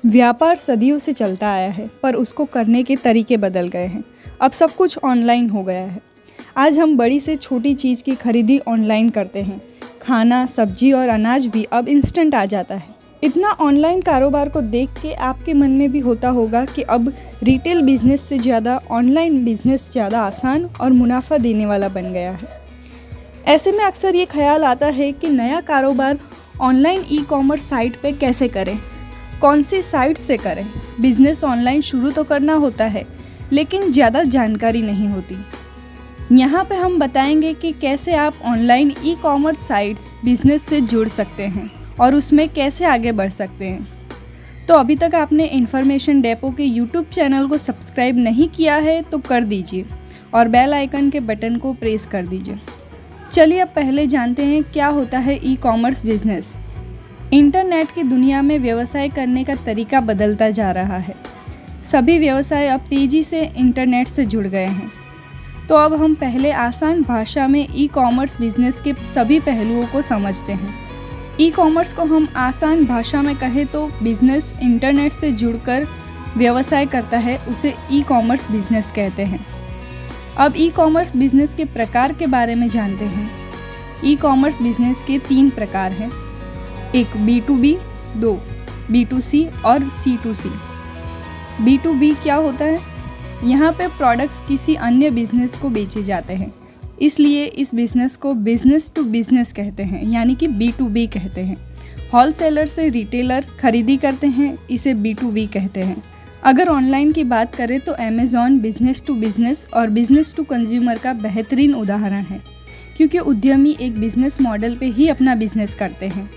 व्यापार सदियों से चलता आया है, पर उसको करने के तरीके बदल गए हैं। अब सब कुछ ऑनलाइन हो गया है। आज हम बड़ी से छोटी चीज़ की खरीदी ऑनलाइन करते हैं। खाना, सब्जी और अनाज भी अब इंस्टेंट आ जाता है। इतना ऑनलाइन कारोबार को देख के आपके मन में भी होता होगा कि अब रिटेल बिजनेस से ज़्यादा ऑनलाइन बिजनेस ज़्यादा आसान और मुनाफा देने वाला बन गया है। ऐसे में अक्सर ये ख्याल आता है कि नया कारोबार ऑनलाइन ई-कॉमर्स साइट पे कैसे करें, कौन सी साइट से करें। बिजनेस ऑनलाइन शुरू तो करना होता है, लेकिन ज़्यादा जानकारी नहीं होती। यहाँ पे हम बताएंगे कि कैसे आप ऑनलाइन ई-कॉमर्स साइट्स बिजनेस से जुड़ सकते हैं और उसमें कैसे आगे बढ़ सकते हैं। तो अभी तक आपने इन्फॉर्मेशन डेपो के यूट्यूब चैनल को सब्सक्राइब नहीं किया है तो कर दीजिए और बेल आइकन के बटन को प्रेस कर दीजिए। चलिए अब पहले जानते हैं क्या होता है ई-कॉमर्स बिजनेस। इंटरनेट की दुनिया में व्यवसाय करने का तरीका बदलता जा रहा है। सभी व्यवसाय अब तेज़ी से इंटरनेट से जुड़ गए हैं। तो अब हम पहले आसान भाषा में ई-कॉमर्स बिजनेस के सभी पहलुओं को समझते हैं। ई-कॉमर्स को हम आसान भाषा में कहें तो बिजनेस इंटरनेट से जुड़कर व्यवसाय करता है, उसे ई-कॉमर्स बिजनेस कहते हैं। अब ई-कॉमर्स बिजनेस के प्रकार के बारे में जानते हैं। ई-कॉमर्स बिजनेस के 3 प्रकार हैं। एक B2B, 2 B2C और C2C। B2B क्या होता है? यहाँ पे प्रोडक्ट्स किसी अन्य बिजनेस को बेचे जाते हैं, इसलिए इस बिजनेस को बिजनेस टू बिजनेस कहते हैं, यानी कि B2B कहते हैं। होलसेलर से रिटेलर खरीदी करते हैं, इसे B2B कहते हैं। अगर ऑनलाइन की बात करें तो अमेज़ॉन बिजनेस टू बिजनेस और बिजनेस टू कंज्यूमर का बेहतरीन उदाहरण है, क्योंकि उद्यमी एक बिजनेस मॉडल पे ही अपना बिजनेस करते हैं।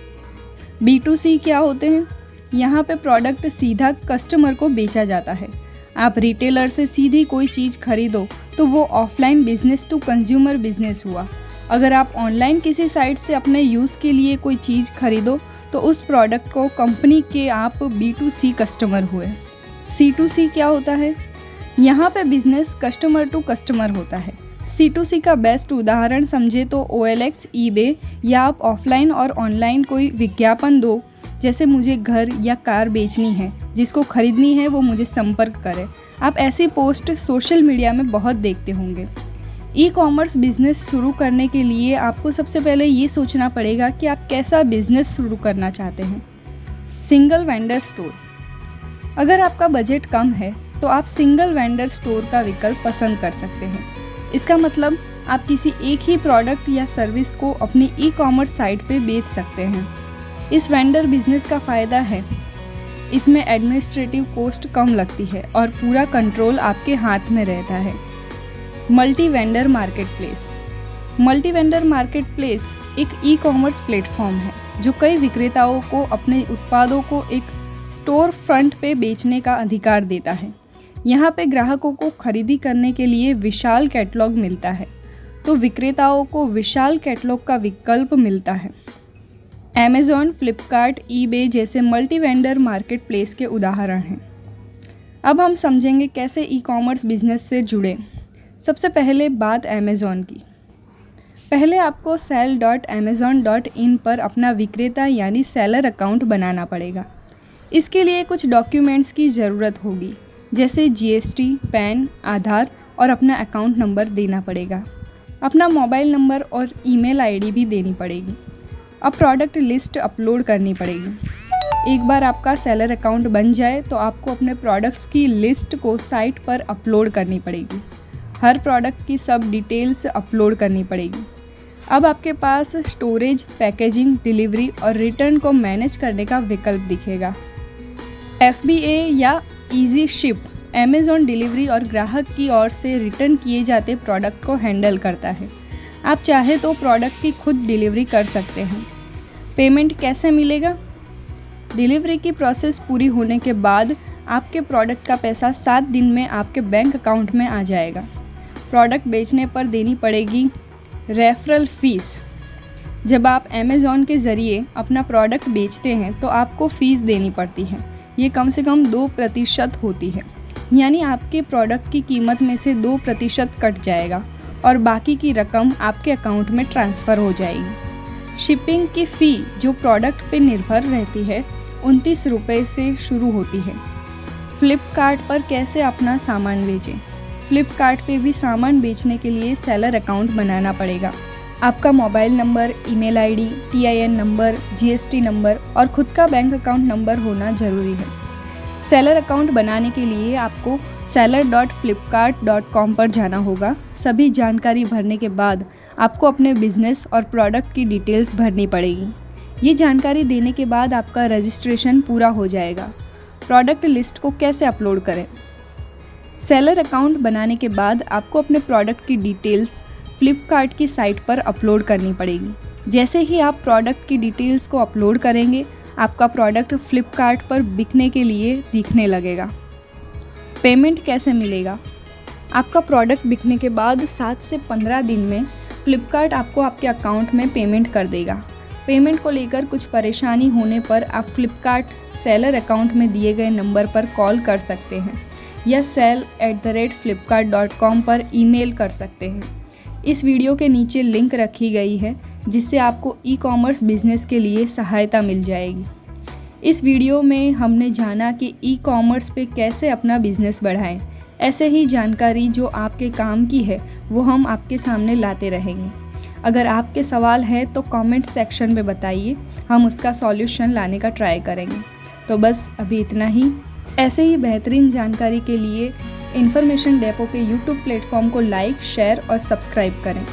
B2C क्या होते हैं? यहाँ पे प्रोडक्ट सीधा कस्टमर को बेचा जाता है। आप रिटेलर से सीधी कोई चीज़ खरीदो तो वो offline business to consumer business हुआ। अगर आप ऑनलाइन किसी साइट से अपने यूज़ के लिए कोई चीज़ खरीदो तो उस प्रोडक्ट को कंपनी के आप B2C कस्टमर हुए। C2C क्या होता है? यहाँ पे बिजनेस कस्टमर टू कस्टमर होता है। C2C का बेस्ट उदाहरण समझे तो OLX, eBay या आप ऑफलाइन और ऑनलाइन कोई विज्ञापन दो, जैसे मुझे घर या कार बेचनी है, जिसको खरीदनी है वो मुझे संपर्क करे। आप ऐसी पोस्ट सोशल मीडिया में बहुत देखते होंगे। ई-कॉमर्स बिजनेस शुरू करने के लिए आपको सबसे पहले ये सोचना पड़ेगा कि आप कैसा बिजनेस शुरू करना चाहते हैं। Single vendor store. अगर आपका बजट कम है तो आप सिंगल वेंडर स्टोर का विकल्प पसंद कर सकते हैं। इसका मतलब आप किसी एक ही प्रोडक्ट या सर्विस को अपनी ई-कॉमर्स साइट पे बेच सकते हैं। इस वेंडर बिजनेस का फ़ायदा है, इसमें एडमिनिस्ट्रेटिव कॉस्ट कम लगती है और पूरा कंट्रोल आपके हाथ में रहता है। Multi vendor market place. Multi vendor market place एक ई-कॉमर्स प्लेटफॉर्म है जो कई विक्रेताओं को अपने उत्पादों को एक स्टोर फ्रंट पे बेचने का अधिकार देता है। यहाँ पे ग्राहकों को खरीदी करने के लिए विशाल कैटलॉग मिलता है, तो विक्रेताओं को विशाल कैटलॉग का विकल्प मिलता है। अमेज़ॉन, फ्लिपकार्ट, ईबे जैसे मल्टी वेंडर मार्केट प्लेस के उदाहरण हैं। अब हम समझेंगे कैसे ई-कॉमर्स बिजनेस से जुड़े। सबसे पहले बात अमेज़ॉन की। पहले आपको sell.amazon.in पर अपना विक्रेता यानी सेलर अकाउंट बनाना पड़ेगा। इसके लिए कुछ डॉक्यूमेंट्स की ज़रूरत होगी, जैसे GST, पैन, आधार और अपना अकाउंट नंबर देना पड़ेगा। अपना मोबाइल नंबर और ईमेल आईडी भी देनी पड़ेगी। अब प्रोडक्ट लिस्ट अपलोड करनी पड़ेगी। एक बार आपका सेलर अकाउंट बन जाए तो आपको अपने प्रोडक्ट्स की लिस्ट को साइट पर अपलोड करनी पड़ेगी। हर प्रोडक्ट की सब डिटेल्स अपलोड करनी पड़ेगी। अब आपके पास स्टोरेज, पैकेजिंग, डिलीवरी और रिटर्न को मैनेज करने का विकल्प दिखेगा। FBA या ईजी शिप अमेज़ॉन डिलीवरी और ग्राहक की ओर से रिटर्न किए जाते प्रोडक्ट को हैंडल करता है। आप चाहे तो प्रोडक्ट की खुद डिलीवरी कर सकते हैं। पेमेंट कैसे मिलेगा? डिलीवरी की प्रोसेस पूरी होने के बाद आपके प्रोडक्ट का पैसा 7 दिन में आपके बैंक अकाउंट में आ जाएगा। प्रोडक्ट बेचने पर देनी पड़ेगी रेफरल फीस। जब आप अमेज़ॉन के ज़रिए अपना प्रोडक्ट बेचते हैं तो आपको फ़ीस देनी पड़ती है। ये कम से कम 2% होती है, यानी आपके प्रोडक्ट की कीमत में से 2% कट जाएगा और बाकी की रकम आपके अकाउंट में ट्रांसफ़र हो जाएगी। शिपिंग की फ़ी जो प्रोडक्ट पे निर्भर रहती है 29 रुपये से शुरू होती है। फ्लिपकार्ट पर कैसे अपना सामान बेचें? फ्लिपकार्ट पे भी सामान बेचने के लिए सेलर अकाउंट बनाना पड़ेगा। आपका mobile number, email ID, TIN number, GST number और खुद का बैंक अकाउंट नंबर होना ज़रूरी है। सेलर अकाउंट बनाने के लिए आपको seller.flipkart.com पर जाना होगा। सभी जानकारी भरने के बाद आपको अपने बिजनेस और प्रोडक्ट की डिटेल्स भरनी पड़ेगी। ये जानकारी देने के बाद आपका रजिस्ट्रेशन पूरा हो जाएगा। प्रोडक्ट लिस्ट को कैसे अपलोड करें? सेलर अकाउंट बनाने के बाद आपको अपने प्रोडक्ट की डिटेल्स फ्लिपकार्ट की साइट पर अपलोड करनी पड़ेगी। जैसे ही आप प्रोडक्ट की डिटेल्स को अपलोड करेंगे, आपका प्रोडक्ट फ्लिपकार्ट पर बिकने के लिए दिखने लगेगा। पेमेंट कैसे मिलेगा? आपका प्रोडक्ट बिकने के बाद 7 से 15 दिन में फ्लिपकार्ट आपको आपके अकाउंट में पेमेंट कर देगा। पेमेंट को लेकर कुछ परेशानी होने पर आप फ्लिपकार्ट सेलर अकाउंट में दिए गए नंबर पर कॉल कर सकते हैं या sell@flipkart.com पर ईमेल कर सकते हैं। इस वीडियो के नीचे लिंक रखी गई है जिससे आपको ई-कॉमर्स बिजनेस के लिए सहायता मिल जाएगी। इस वीडियो में हमने जाना कि ई-कॉमर्स पे कैसे अपना बिजनेस बढ़ाएं। ऐसे ही जानकारी जो आपके काम की है वो हम आपके सामने लाते रहेंगे। अगर आपके सवाल हैं तो कमेंट सेक्शन में बताइए, हम उसका सॉल्यूशन लाने का ट्राई करेंगे। तो बस अभी इतना ही। ऐसे ही बेहतरीन जानकारी के लिए इन्फॉर्मेशन डेपो के YouTube प्लेटफॉर्म को लाइक, शेयर और सब्सक्राइब करें।